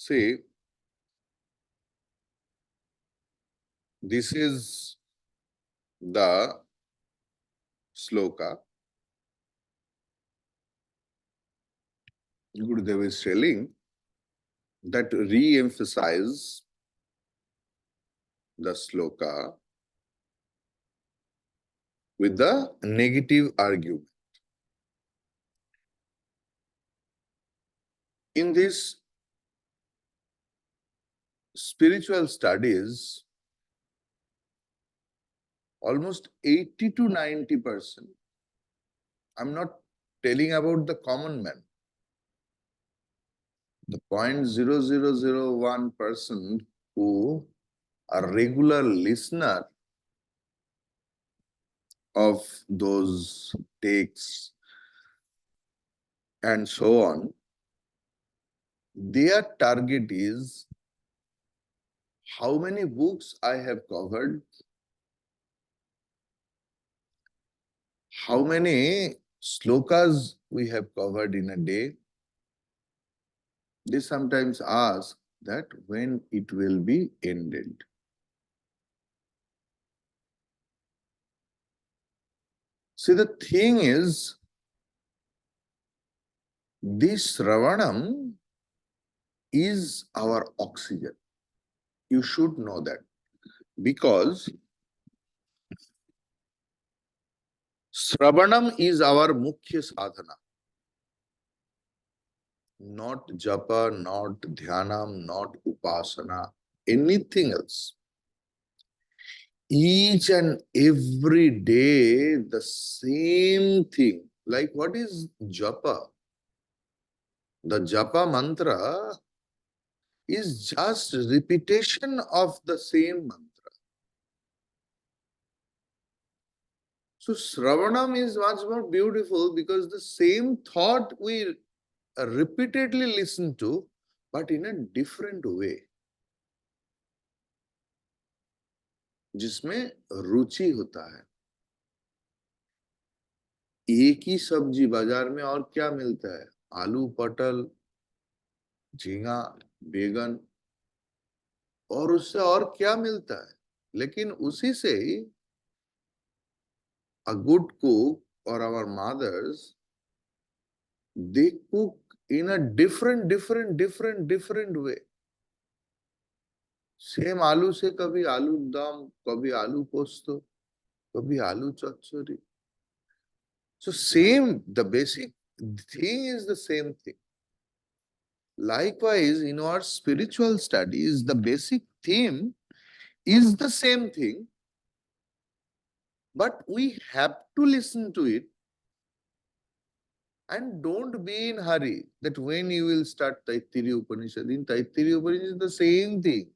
See, this is the sloka. Gurudev is telling that re-emphasize the sloka with the negative argument. In this spiritual studies, almost 80 to 90%, I'm not telling about the common man, the 0.0001% who are regular listener of those texts and so on, their target is how many books I have covered, how many slokas we have covered in a day. They sometimes ask that when it will be ended. See, the thing is, this Ravanam is our oxygen. You should know that. Because Sravanam is our mukhya sadhana. Not japa, not dhyanam, not upasana, anything else. Each and every day, the same thing. Like what is japa? The japa mantra is just repetition of the same mantra. So Sravanam is much more beautiful because the same thought we repeatedly listen to, but in a different way, जिसमें रुचि होता है. एक ही सब्जी बाजार में और क्या मिलता है? आलू, पटल, झींगा, बैगन, और उससे और क्या मिलता है? लेकिन उसी से ही a good cook or our mothers, they cook in a different way. Same आलू से कभी आलू दम, कभी आलू पोस्तो, कभी आलू चच्चड़ी. So same, the basic thing is the same thing. Likewise, in our spiritual studies, the basic theme is the same thing, but we have to listen to it and don't be in hurry that when you will start Taittiriya Upanishad. In Taittiriya Upanishad is the same thing.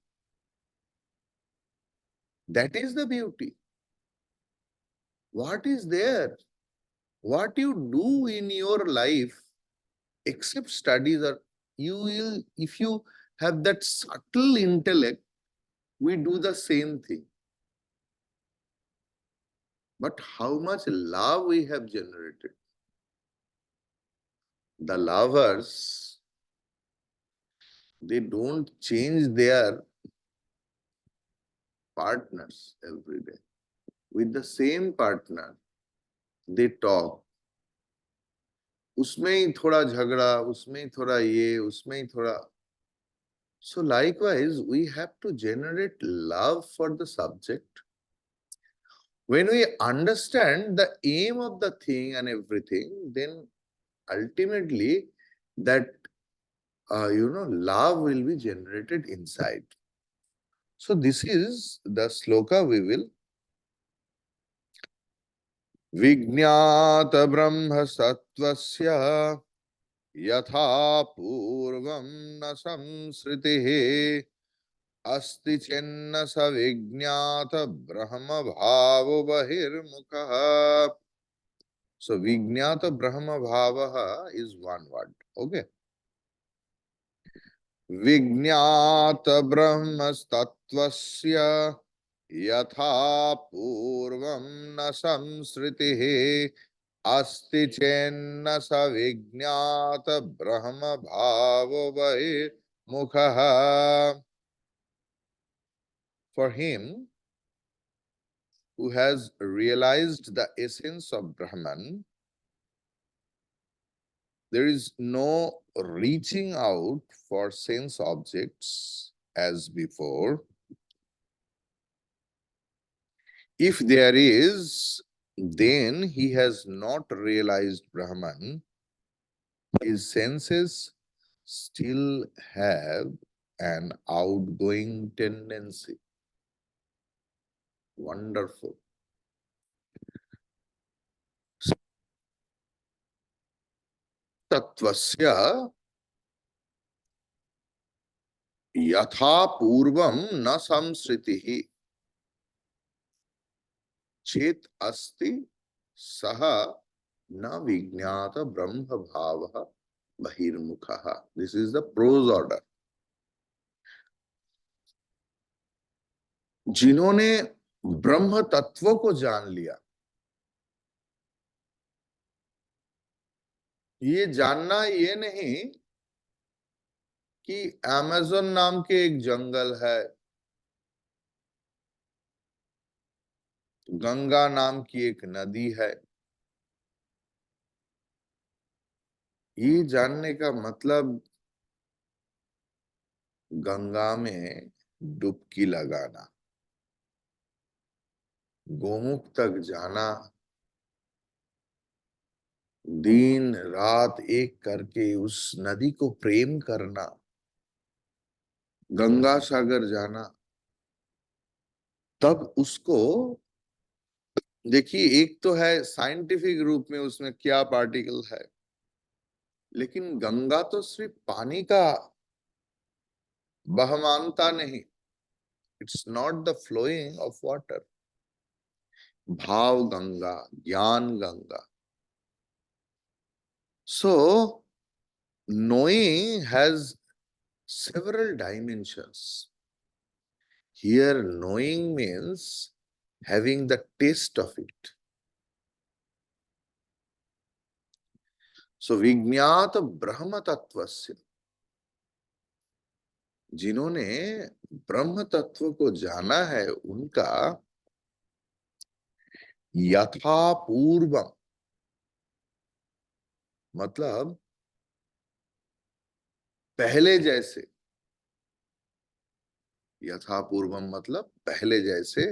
That is the beauty. What is there? What you do in your life, except studies, or you will, if you have that subtle intellect, we do the same thing. But how much love we have generated. The lovers, they don't change their partners every day. With the same partner, they talk. उसमें ही थोड़ा झगड़ा, उसमें ही थोड़ा ये, उसमें ही थोड़ा. So likewise, we have to generate love for the subject. When we understand the aim of the thing and everything, then ultimately that love will be generated inside. So this is the sloka we will. Vijñāta brahma sattvasya yatha purvam na samsritihi asti chenna sa vijñāta brahma bhavo bahirmukha. So vijñāta brahma bhavaha is one word. Okay. Vijñāta brahmastattvasya yatha purvam na samsritihi asti chenna sa vijñāta brahma bhavo vahe Mukhaha. For him who has realized the essence of Brahman, there is no reaching out for sense objects as before. If there is, then he has not realized Brahman. His senses still have an outgoing tendency. Wonderful. Tattvasya yatha purvam na samsritihi chet asti saha na vijnata brahma bhava bahirmukha. This is the prose order. जिन्होंने ब्रह्म तत्व को जान लिया, ये जानना ये नहीं कि अमेज़न नाम के एक जंगल है, गंगा नाम की एक नदी है। ये जानने का मतलब गंगा में डुबकी लगाना, गोमुख तक जाना, दिन रात एक करके उस नदी को प्रेम करना, गंगा सागर जाना, तब उसको देखिए, एक तो है साइंटिफिक रूप में उसमें क्या पार्टिकल है, लेकिन गंगा तो सिर्फ पानी का बहमानता नहीं, it's not the flowing of water. भाव गंगा, ज्ञान Ganga. So knowing has several dimensions. Here knowing means having the taste of it. So विज्ञात ब्रह्म तत्वस्य, जिन्होंने ब्रह्म तत्व को जाना है, उनका यथा पूर्वम मतलब पहले जैसे. यथा पूर्वम मतलब पहले जैसे.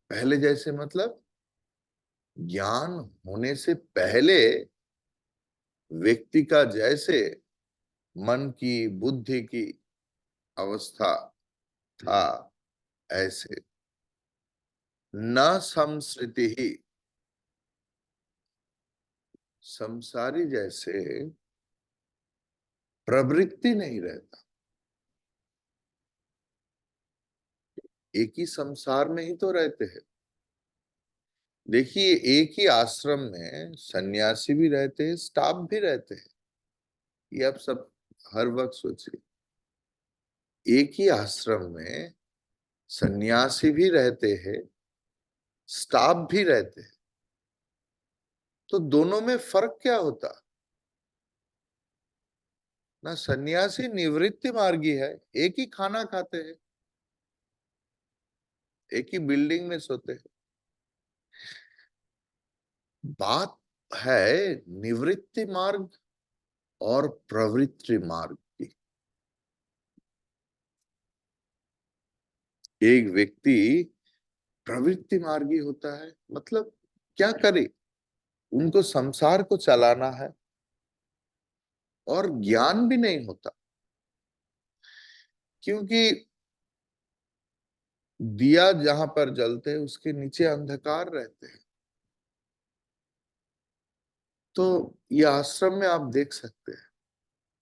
पहले जैसे मतलब ज्ञान होने से पहले व्यक्ति का जैसे मन की, बुद्धि की अवस्था था, ऐसे. न संस्कृति ही, संसारी जैसे प्रवृत्ति नहीं रहता. एक ही संसार में ही तो रहते हैं. देखिए, एक ही आश्रम में सन्यासी भी रहते हैं, स्टाफ भी रहते हैं. ये आप सब हर वक्त सोचिए. एक ही आश्रम में सन्यासी भी रहते हैं, स्टाफ भी रहते हैं. तो दोनों में फर्क क्या होता? ना सन्यासी निवृत्ति मार्गी है, एक ही खाना खाते हैं, एक ही बिल्डिंग में सोते हैं. बात है निवृत्ति मार्ग और प्रवृत्ति मार्ग की. एक व्यक्ति प्रवृत्ति मार्गी होता है, मतलब क्या करे, उनको संसार को चलाना है और ज्ञान भी नहीं होता, क्योंकि दिया जहां पर जलते हैं उसके नीचे अंधकार रहते हैं. तो ये आश्रम में आप देख सकते हैं,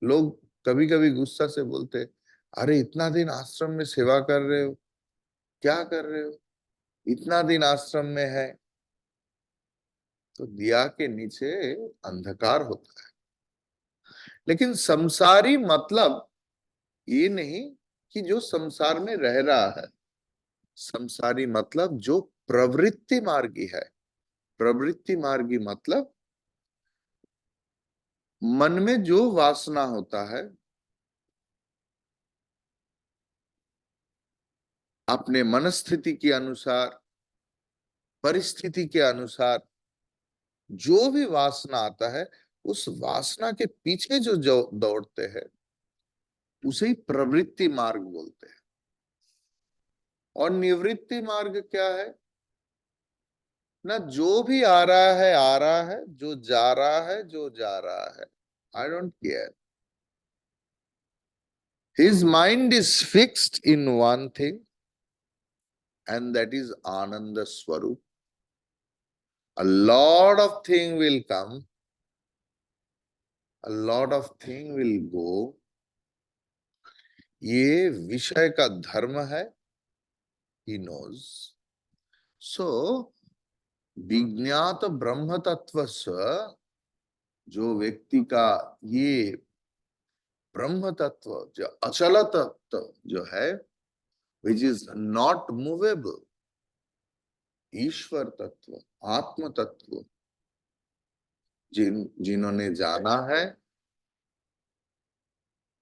लोग कभी कभी गुस्सा से बोलते हैं, अरे इतना दिन आश्रम में सेवा कर रहे हो, क्या कर रहे हो, इतना दिन आश्रम में है. तो दिया के नीचे अंधकार होता है. लेकिन संसारी मतलब ये नहीं कि जो संसार में रह रहा है. संसारी मतलब जो प्रवृत्ति मार्गी है. प्रवृत्ति मार्गी मतलब मन में जो वासना होता है, अपने मनस्थिति के अनुसार, परिस्थिति के अनुसार जो भी वासना आता है, उस वासना के पीछे जो दौड़ते हैं उसे ही प्रवृत्ति मार्ग बोलते हैं। और निवृत्ति मार्ग क्या है? ना जो भी आ रहा है आ रहा है, जो जा रहा है जो जा रहा है, I don't care. His mind is fixed in one thing, and that is Ananda Swarup. A lot of thing will come, a lot of thing will go. ये विषय का धर्म है, he knows. So, विज्ञात ब्रह्म तत्व से जो व्यक्ति का ये ब्रह्म तत्व, जो अचल तत्व जो है, which is not movable, ईश्वर तत्व, आत्म तत्व, जिन्होंने जाना है,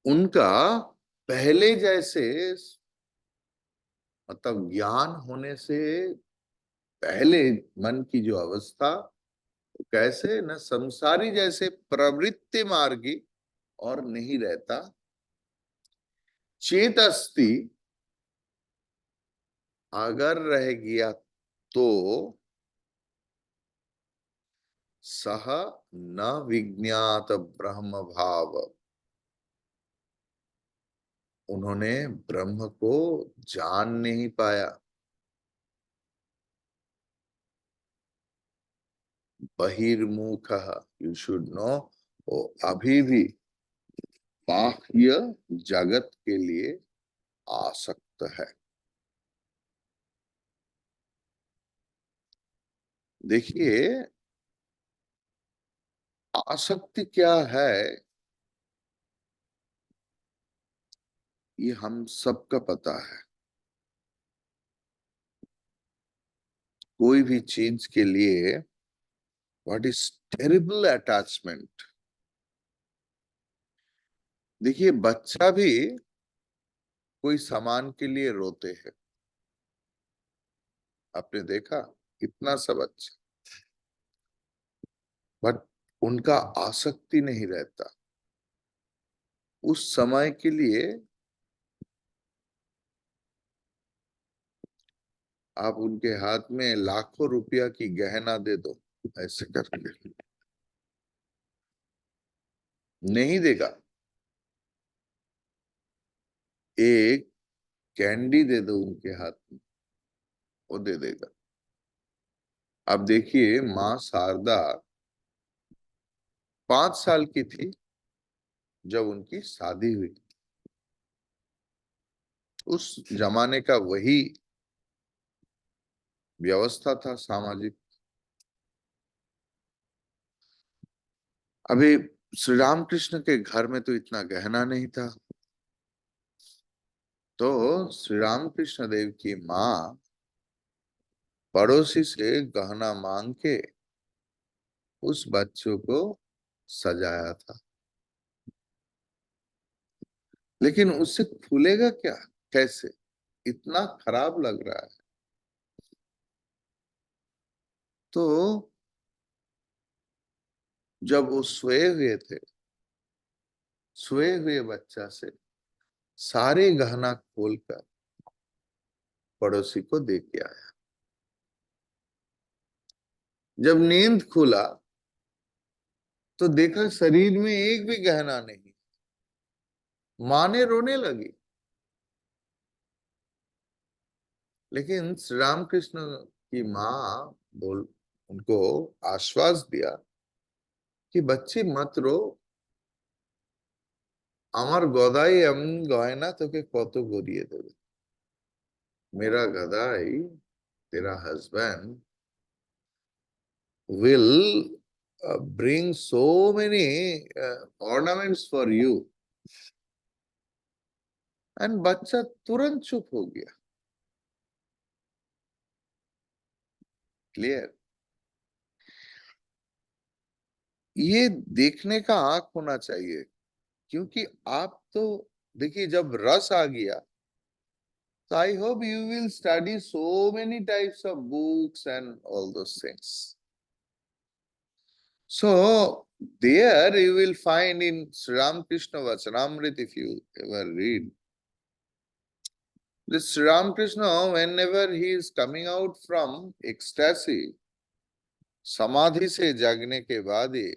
उनका पहले जैसे, मतलब ज्ञान होने से पहले मन की जो अवस्था, कैसे न संसारी जैसे प्रवृत्ति मार्गी और नहीं रहता। चेत अस्ति अगर रह गया तो सह न विज्ञात ब्रह्म भाव, उन्होंने ब्रह्म को जान नहीं पाया। बहिर्मुख, यू शुड नो, वो अभी भी बाह्य जगत के लिए आसक्त है। देखिए, आसक्ति क्या है ये हम सबका पता है। कोई भी चीज के लिए व्हाट इज टेरिबल अटैचमेंट। देखिए, बच्चा भी कोई सामान के लिए रोते हैं, आपने देखा इतना सब अच्छा, बट उनका आसक्ति नहीं रहता। उस समय के लिए आप उनके हाथ में लाखों रुपया की गहना दे दो, ऐसे करके नहीं देगा। एक कैंडी दे दो उनके हाथ में, वो दे देगा। अब देखिए, माँ शारदा 5 साल की थी जब उनकी शादी हुई। उस जमाने का वही व्यवस्था था सामाजिक। अभी श्री रामकृष्ण के घर में तो इतना गहना नहीं था, तो श्री रामकृष्ण देव की माँ पड़ोसी से गहना मांग के उस बच्चों को सजाया था। लेकिन उससे खुलेगा क्या, कैसे? इतना खराब लग रहा है। तो जब वो सोए हुए थे, सोए हुए बच्चा से सारे गहना खोलकर पड़ोसी को दे के आया। जब नींद खुला तो देखा शरीर में एक भी गहना नहीं। मां ने रोने लगी, लेकिन श्री रामकृष्ण की मां बोल उनको आश्वास दिया कि बच्चे मत रो, আমার গদাই এমন গয়না তোকে কত গড়িয়ে দেবে। मेरा गदाई, तेरा husband will bring so many ornaments for you। And बच्चा तुरंत चुप हो गया। क्लियर? ये देखने का आंख होना चाहिए, क्योंकि आप तो देखिए, जब रस आ गया So I hope you will study so many types of books and all those things. So there you will find in Sri Ramakrishna Vachanamrit, if you ever read, this Sri Ramakrishna, whenever he is coming out from ecstasy, समाधि से जागने के बाद ही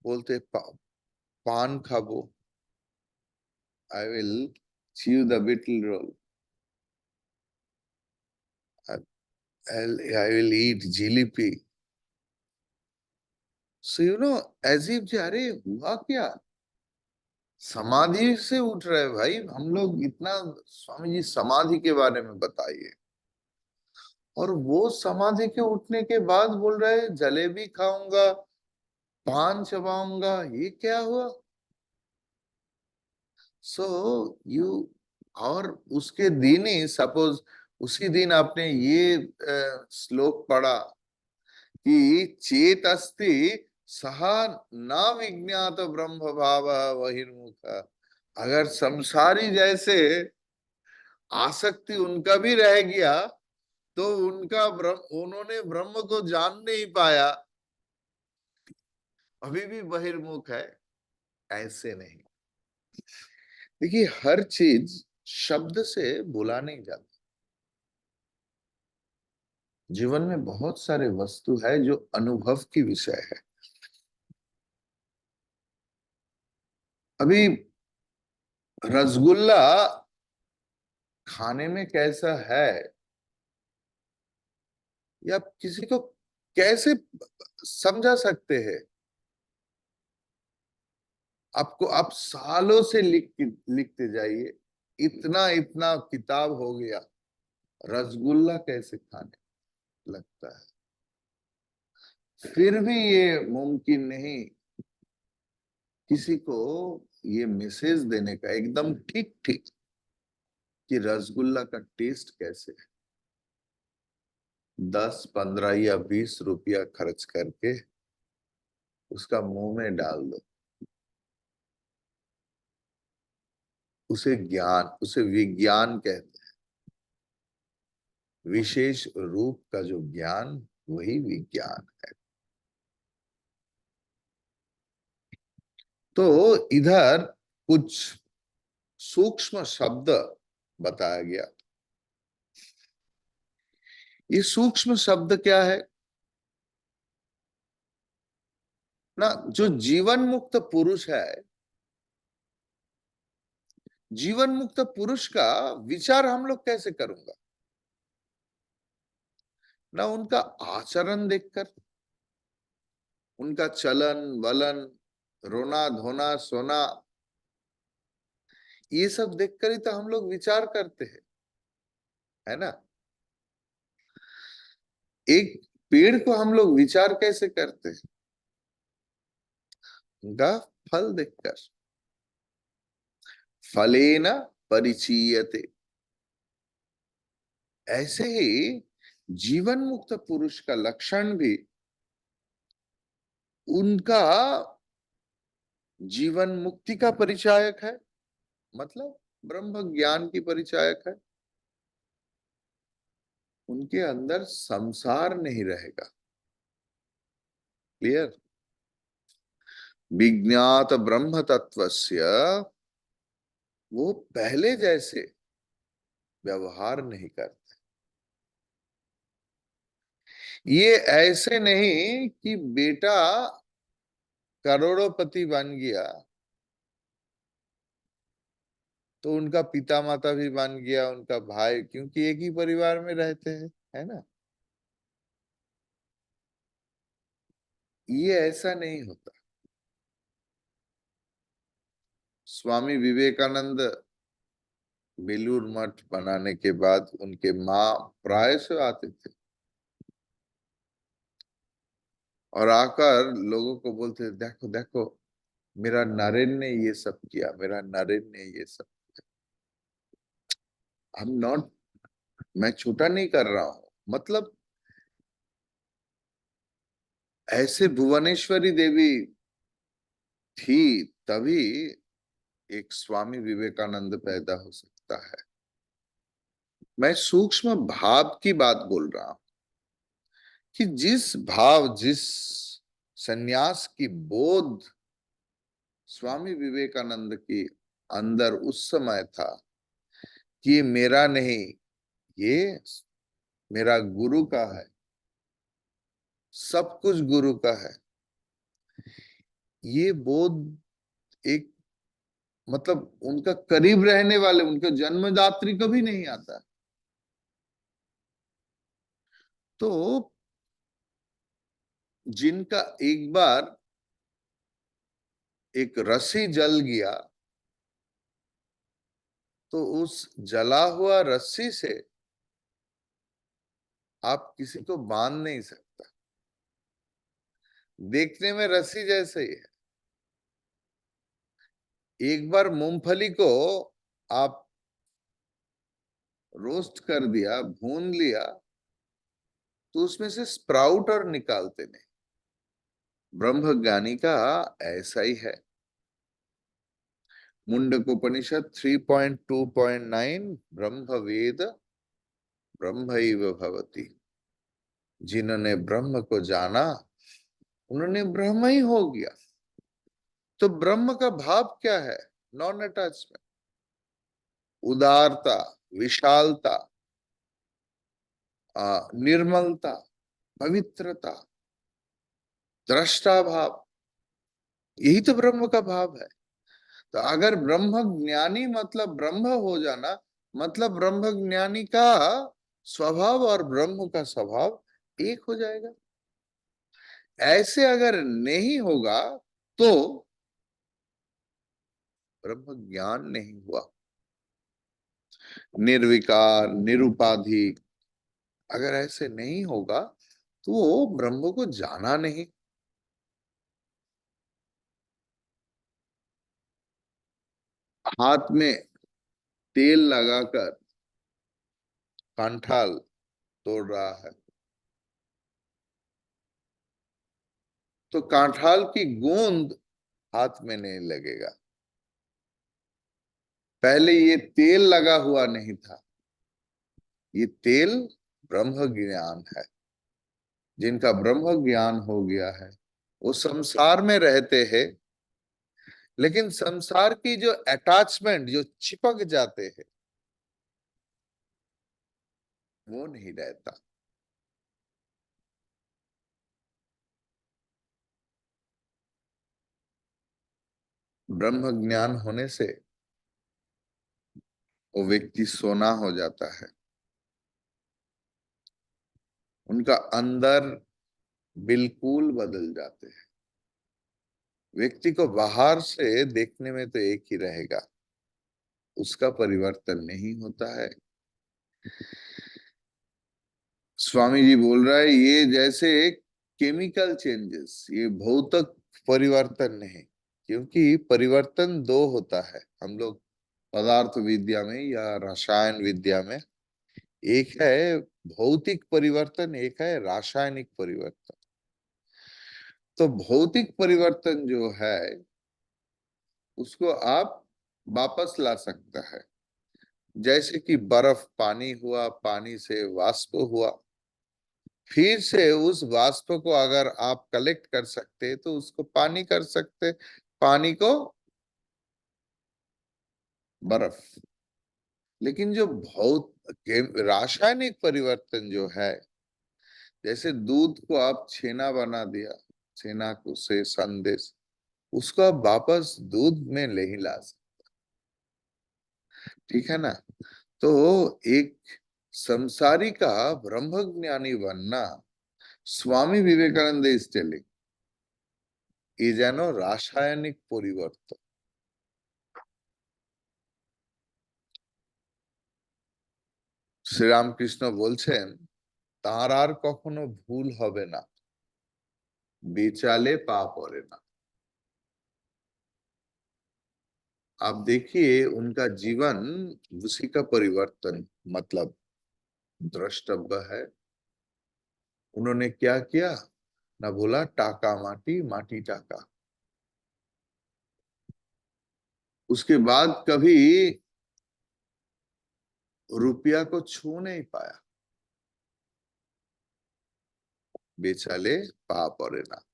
बोलते पान खाबो, I will chew the betel roll, I will eat jalebi. So as if अरे हुआ क्या, समाधि से उठ रहे भाई हम लोग इतना, स्वामी जी समाधि के बारे में बताइए। और वो समाधि के उठने के बाद बोल रहे जलेबी खाऊंगा, पान चबाऊंगा, ये क्या हुआ? सो यू, और उसके दिन ही सपोज उसी दिन आपने ये श्लोक पढ़ा कि चेत अस्ति सहा न विज्ञात ब्रह्म भाव बहिर्मुख। अगर संसारी जैसे आसक्ति उनका भी रह गया तो उनका उन्होंने ब्रह्म को जान नहीं पाया, अभी भी बहिर्मुख है, ऐसे नहीं। देखिए हर चीज शब्द से बोला नहीं जाता। जीवन में बहुत सारे वस्तु है जो अनुभव की विषय है। अभी रसगुल्ला खाने में कैसा है या किसी को कैसे समझा सकते हैं? आपको आप सालों से लिखते जाइए, इतना इतना किताब हो गया, रसगुल्ला कैसे खाने लगता है? फिर भी ये मुमकिन नहीं किसी को ये मैसेज देने का एकदम ठीक ठीक कि रसगुल्ला का टेस्ट कैसे है। 10, 15 या 20 रुपया खर्च करके उसका मुंह में डाल दो, उसे ज्ञान, उसे विज्ञान कहते हैं। विशेष रूप का जो ज्ञान वही विज्ञान है। तो इधर कुछ सूक्ष्म शब्द बताया गया। ये सूक्ष्म शब्द क्या है ना? जो जीवन मुक्त पुरुष है, जीवन मुक्त पुरुष का विचार हम लोग कैसे करूंगा ना? उनका आचरण देखकर, उनका चलन वलन, रोना धोना सोना, ये सब देखकर ही तो हम लोग विचार करते हैं, है ना? एक पेड़ को हम लोग विचार कैसे करते हैं? उनका फल देखकर। फलेन परिचीयते। ऐसे ही जीवन मुक्त पुरुष का लक्षण भी उनका जीवन मुक्ति का परिचायक है, मतलब ब्रह्म ज्ञान की परिचायक है। उनके अंदर संसार नहीं रहेगा। क्लियर? विज्ञात ब्रह्म तत्वस्य वो पहले जैसे व्यवहार नहीं करते। ये ऐसे नहीं कि बेटा करोड़पति बन गया तो उनका पिता माता भी बन गया, उनका भाई, क्योंकि एक ही परिवार में रहते हैं, है ना? ये ऐसा नहीं होता। स्वामी विवेकानंद बेलूर मठ बनाने के बाद उनके माँ प्राय से आते थे और आकर लोगों को बोलते थे, देखो देखो मेरा नरेन ने ये सब किया, मेरा नरेन ने ये सब। आई एम नॉट, मैं छोटा नहीं कर रहा हूं, मतलब ऐसे भुवनेश्वरी देवी थी तभी एक स्वामी विवेकानंद पैदा हो सके। सकता है। मैं सूक्ष्म भाव की बात बोल रहा हूं कि जिस भाव, जिस संन्यास की बोध स्वामी विवेकानंद के अंदर उस समय था कि ये मेरा नहीं, ये मेरा गुरु का है, सब कुछ गुरु का है, ये बोध एक, मतलब उनका करीब रहने वाले, उनके जन्मदात्री कभी नहीं आता। तो जिनका एक बार एक रस्सी जल गया तो उस जला हुआ रस्सी से आप किसी को बांध नहीं सकता। देखने में रस्सी जैसे ही है। एक बार मूंगफली को आप रोस्ट कर दिया, भून लिया, तो उसमें से स्प्राउट और निकालते नहीं। ब्रह्मज्ञानी का ऐसा ही है। मुंडकोपनिषद 3.2.9 ब्रह्म वेद ब्रह्मैव भवति। जिन्होंने ब्रह्म को जाना उन्होंने ब्रह्म ही हो गया। तो ब्रह्म का भाव क्या है? नॉन अटैचमेंट, उदारता, विशालता, निर्मलता, पवित्रता, दृष्टा भाव, यही तो ब्रह्म का भाव है। तो अगर ब्रह्म ज्ञानी मतलब ब्रह्म हो जाना, मतलब ब्रह्म ज्ञानी का स्वभाव और ब्रह्म का स्वभाव एक हो जाएगा। ऐसे अगर नहीं होगा तो ब्रह्म ज्ञान नहीं हुआ। निर्विकार, निरुपाधि, अगर ऐसे नहीं होगा तो वो ब्रह्म को जाना नहीं। हाथ में तेल लगाकर कंठाल तोड़ रहा है तो कांठाल की गूंद हाथ में नहीं लगेगा। पहले ये तेल लगा हुआ नहीं था, ये तेल ब्रह्म ज्ञान है। जिनका ब्रह्म ज्ञान हो गया है वो संसार में रहते हैं, लेकिन संसार की जो अटैचमेंट, जो चिपक जाते हैं, वो नहीं रहता। ब्रह्म ज्ञान होने से वो व्यक्ति सोना हो जाता है। उनका अंदर बिल्कुल बदल जाते हैं। व्यक्ति को बाहर से देखने में तो एक ही रहेगा, उसका परिवर्तन नहीं होता है। स्वामी जी बोल रहा है ये जैसे केमिकल चेंजेस, ये भौतिक परिवर्तन नहीं। क्योंकि परिवर्तन दो होता है हम लोग पदार्थ विद्या में या रसायन विद्या में। एक है भौतिक परिवर्तन, एक है रासायनिक परिवर्तन। तो भौतिक परिवर्तन जो है उसको आप वापस ला सकता है। जैसे कि बर्फ पानी हुआ, पानी से वाष्प हुआ, फिर से उस वाष्प को अगर आप कलेक्ट कर सकते तो उसको पानी कर सकते, पानी को बर्फ। लेकिन जो रासायनिक परिवर्तन जो है, जैसे दूध को आप छेना बना दिया, छेना को से संदेश, उसको आप वापस दूध में नहीं ला सकते। ठीक है ना? तो एक संसारी का ब्रह्म ज्ञानी बनना, स्वामी विवेकानंद इज टेलिंग, ये যেন রাসায়নিক পরিবর্তন। শ্রীরামকৃষ্ণ বলছেন তার আর কখনো ভুল হবে না, বেচালে পা পড়ে না। आप देखिए उनका जीवन उसी का परिवर्तन मतलब द्रष्टव्य है। उन्होंने क्या किया ना, बोला टाका माटी, माटी टाका। उसके बाद कभी रुपया को छू नहीं पाया, बेचाले पाप और ना।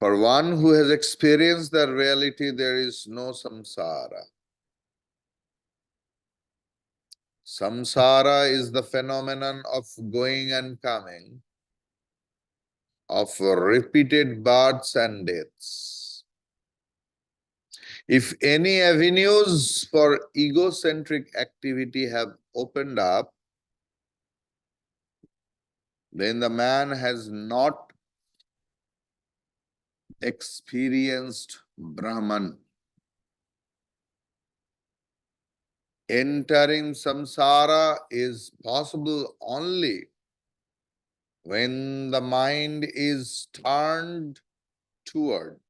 For one who has experienced the reality, there is no samsara. Samsara is the phenomenon of going and coming, of repeated births and deaths. If any avenues for egocentric activity have opened up, then the man has not experienced Brahman. Entering samsara is possible only when the mind is turned toward,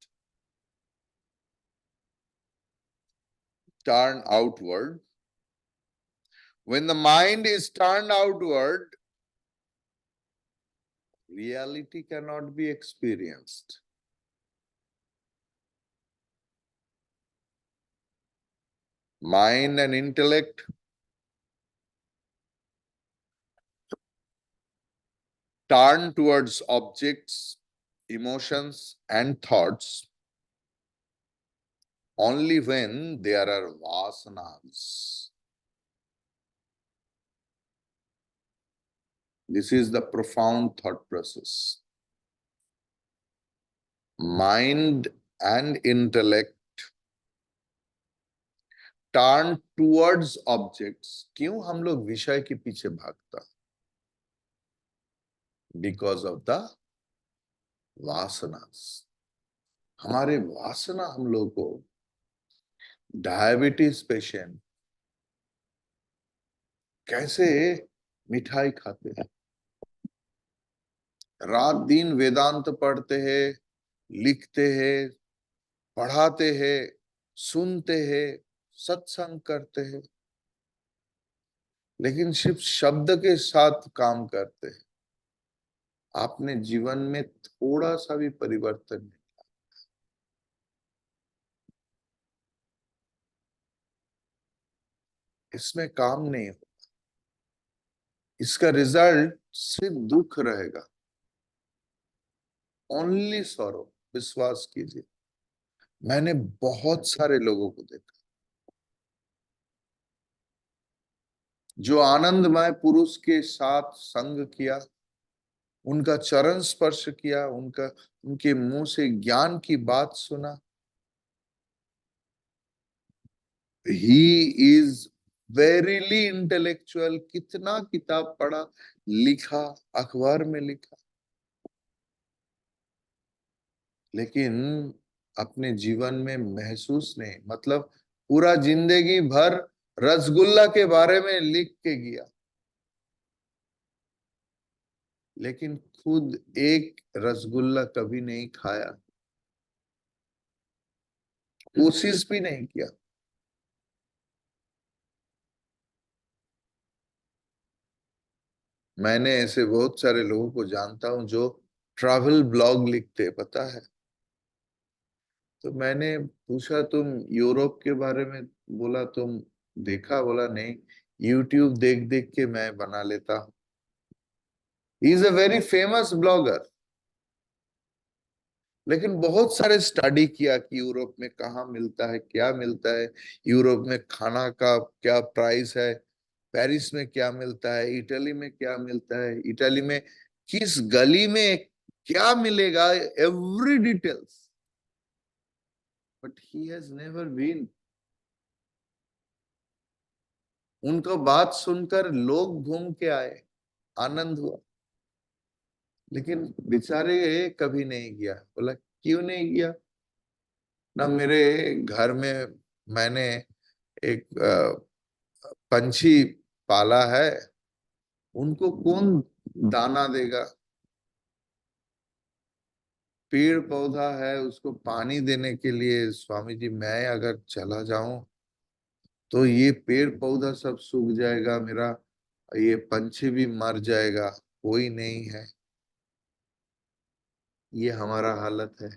turned outward. When the mind is turned outward, reality cannot be experienced. Mind and intellect turn towards objects, emotions, and thoughts only when there are vasanas. This is the profound thought process. Mind and intellect turn towards objects. क्यों हम लोग विषय के पीछे भागता? Because of the vasanas. हमारे वासना हम लोग को, डायबिटीज पेशेंट कैसे मिठाई खाते हैं, रात दिन वेदांत पढ़ते हैं, लिखते हैं, पढ़ाते हैं, सुनते हैं, सत्संग करते हैं, लेकिन सिर्फ शब्द के साथ काम करते हैं। आपने जीवन में थोड़ा सा भी परिवर्तन नहीं, इसमें काम नहीं हो, इसका रिजल्ट सिर्फ दुख रहेगा, ओनली सॉरो। विश्वास कीजिए, मैंने बहुत सारे लोगों को देखा जो आनंदमय पुरुष के साथ संग किया, उनका चरण स्पर्श किया, उनके मुंह से ज्ञान की बात सुना। ही इज वेरीली इंटेलेक्चुअल, कितना किताब पढ़ा, लिखा, अखबार में लिखा, लेकिन अपने जीवन में महसूस नहीं। मतलब पूरा जिंदगी भर रसगुल्ला के बारे में लिख के गया, लेकिन खुद एक रसगुल्ला कभी नहीं खाया, कोशिश भी नहीं किया। मैंने ऐसे बहुत सारे लोगों को जानता हूं जो ट्रैवल ब्लॉग लिखते, पता है। तो मैंने पूछा तुम यूरोप के बारे में, बोला तुम देखा, बोला नहीं, यूट्यूब देख देख के मैं बना लेता हूँ। He is a very famous blogger, लेकिन बहुत सारे स्टडी किया कि यूरोप में कहाँ मिलता है, क्या मिलता है, यूरोप में खाना का क्या प्राइस है, पेरिस में क्या मिलता है, इटली में क्या मिलता है, इटली में किस गली में क्या मिलेगा, every details. But he has never been. उनका बात सुनकर लोग घूम के आए, आनंद हुआ, लेकिन बेचारे कभी नहीं गया। बोला क्यों नहीं गया? ना मेरे घर में मैंने एक पंछी पाला है, उनको कौन दाना देगा? पेड़ पौधा है, उसको पानी देने के लिए स्वामी जी मैं अगर चला जाऊं तो ये पेड़ पौधा सब सूख जाएगा, मेरा ये पंछी भी मर जाएगा, कोई नहीं है। ये हमारा हालत है।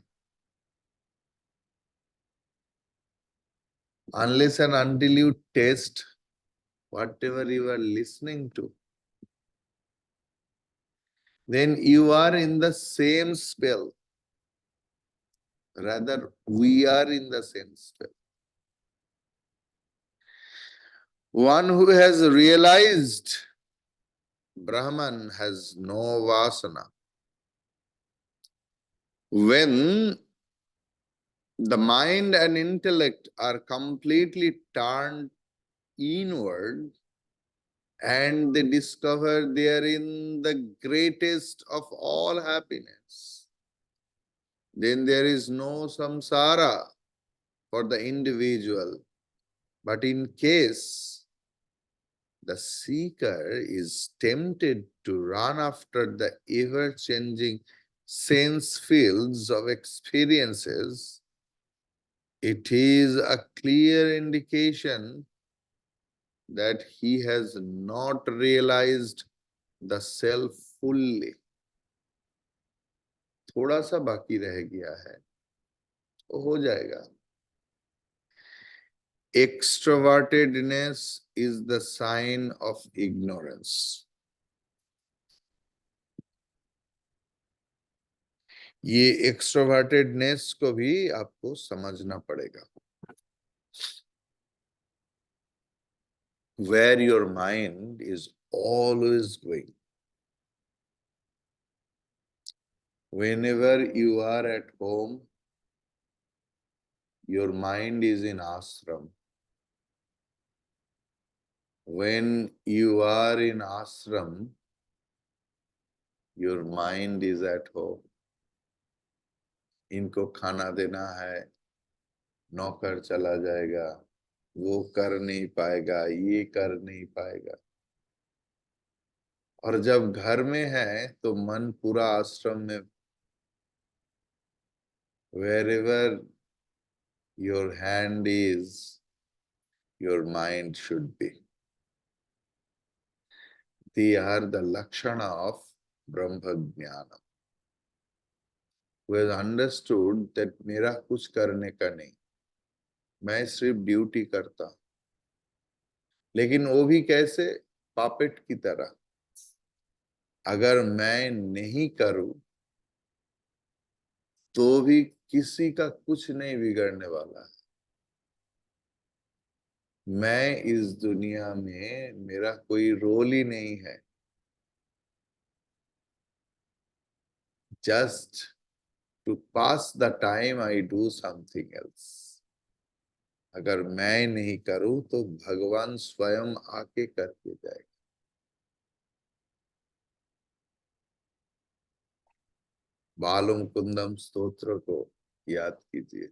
Unless and until you taste whatever you are listening to, then you are in the same spell. Rather, we are in the same spell. One who has realized Brahman has no vasana. When the mind and intellect are completely turned inward and they discover they are in the greatest of all happiness, then there is no samsara for the individual. But in case the seeker is tempted to run after the ever-changing sense fields of experiences, it is a clear indication that he has not realized the self fully. थोड़ा सा बाकी रह गया है, वो हो जाएगा. Extrovertedness is the sign of ignorance. ये एक्सट्रोवर्टेडनेस को भी आपको समझना पड़ेगा. Where your mind is always going. Whenever you are at home, your mind is in ashram. When you are in ashram, your mind is at home. इनको खाना देना है, नौकर चला जाएगा, वो कर नहीं पाएगा, ये कर नहीं पाएगा. और जब घर में है तो मन पूरा आश्रम में. Wherever your hand is, your mind should be. They are the lakshana of Brahma Jnana. Who has understood that मेरा कुछ करने का नहीं, मैं सिर्फ ड्यूटी करता हूं. लेकिन वो भी कैसे? पापेट की तरह. अगर मैं नहीं करूं तो भी किसी का कुछ नहीं बिगड़ने वाला है. मैं इस दुनिया में, मेरा कोई रोल ही नहीं है. Just to pass the time I do something else. अगर मैं नहीं करूं तो भगवान स्वयं आके करके जाएगा. बालम कुंदम स्तोत्र को याद कीजिए.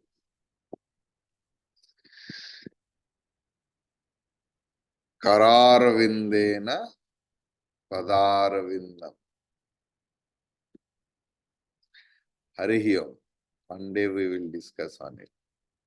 करार विंदेन पदार विंदम. हरि ओम. Monday we will discuss on it.